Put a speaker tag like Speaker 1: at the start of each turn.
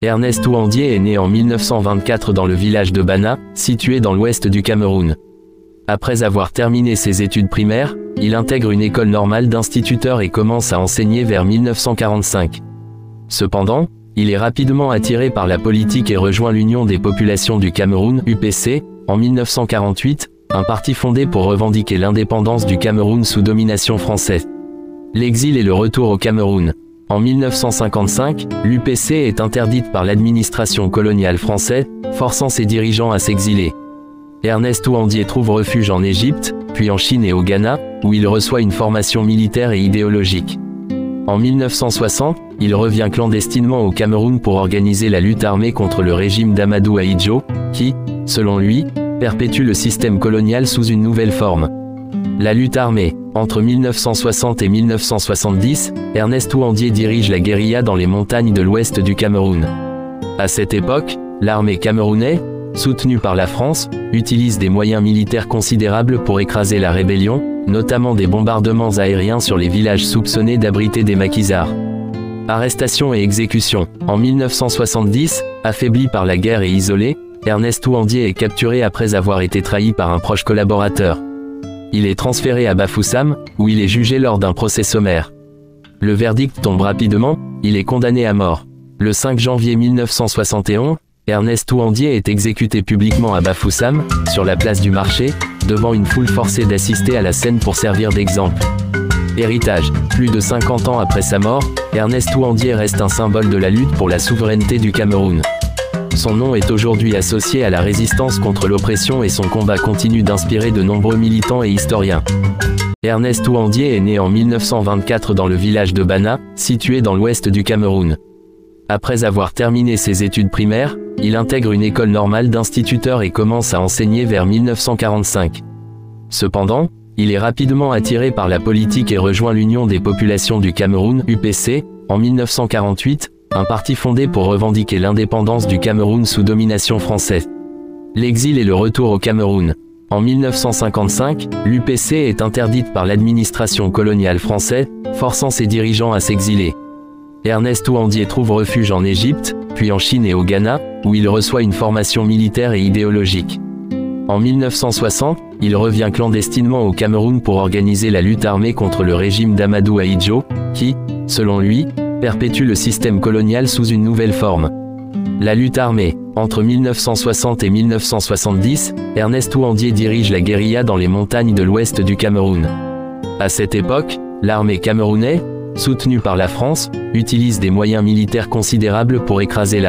Speaker 1: Ernest Ouandié est né en 1924 dans le village de Bana, situé dans l'ouest du Cameroun. Après avoir terminé ses études primaires, il intègre une école normale d'instituteur et commence à enseigner vers 1945. Cependant, il est rapidement attiré par la politique et rejoint l'Union des populations du Cameroun, UPC, en 1948, un parti fondé pour revendiquer l'indépendance du Cameroun sous domination française. L'exil et le retour au Cameroun. En 1955, l'UPC est interdite par l'administration coloniale française, forçant ses dirigeants à s'exiler. Ernest Ouandié trouve refuge en Égypte, puis en Chine et au Ghana, où il reçoit une formation militaire et idéologique. En 1960, il revient clandestinement au Cameroun pour organiser la lutte armée contre le régime d'Amadou Ahidjo, qui, selon lui, perpétue le système colonial sous une nouvelle forme. La lutte armée. Entre 1960 et 1970, Ernest Ouandié dirige la guérilla dans les montagnes de l'ouest du Cameroun. À cette époque, l'armée camerounaise, soutenue par la France, utilise des moyens militaires considérables pour écraser la rébellion, notamment des bombardements aériens sur les villages soupçonnés d'abriter des maquisards. Arrestations et exécutions. En 1970, affaibli par la guerre et isolé, Ernest Ouandié est capturé après avoir été trahi par un proche collaborateur. Il est transféré à Bafoussam, où il est jugé lors d'un procès sommaire. Le verdict tombe rapidement, il est condamné à mort. Le 5 janvier 1971, Ernest Ouandié est exécuté publiquement à Bafoussam, sur la place du marché, devant une foule forcée d'assister à la scène pour servir d'exemple. Héritage. Plus de 50 ans après sa mort, Ernest Ouandié reste un symbole de la lutte pour la souveraineté du Cameroun. Son nom est aujourd'hui associé à la résistance contre l'oppression et son combat continue d'inspirer de nombreux militants et historiens. Ernest Ouandié est né en 1924 dans le village de Bana, situé dans l'ouest du Cameroun. Après avoir terminé ses études primaires, il intègre une école normale d'instituteur et commence à enseigner vers 1945. Cependant, il est rapidement attiré par la politique et rejoint l'Union des populations du Cameroun, UPC, en 1948, un parti fondé pour revendiquer l'indépendance du Cameroun sous domination française. L'exil et le retour au Cameroun. En 1955, l'UPC est interdite par l'administration coloniale française, forçant ses dirigeants à s'exiler. Ernest Ouandié trouve refuge en Égypte, puis en Chine et au Ghana, où il reçoit une formation militaire et idéologique. En 1960, il revient clandestinement au Cameroun pour organiser la lutte armée contre le régime d'Amadou Ahidjo, qui, selon lui, perpétue le système colonial sous une nouvelle forme. La lutte armée. Entre 1960 et 1970, Ernest Ouandié dirige la guérilla dans les montagnes de l'ouest du Cameroun. À cette époque, l'armée camerounaise, soutenue par la France, utilise des moyens militaires considérables pour écraser la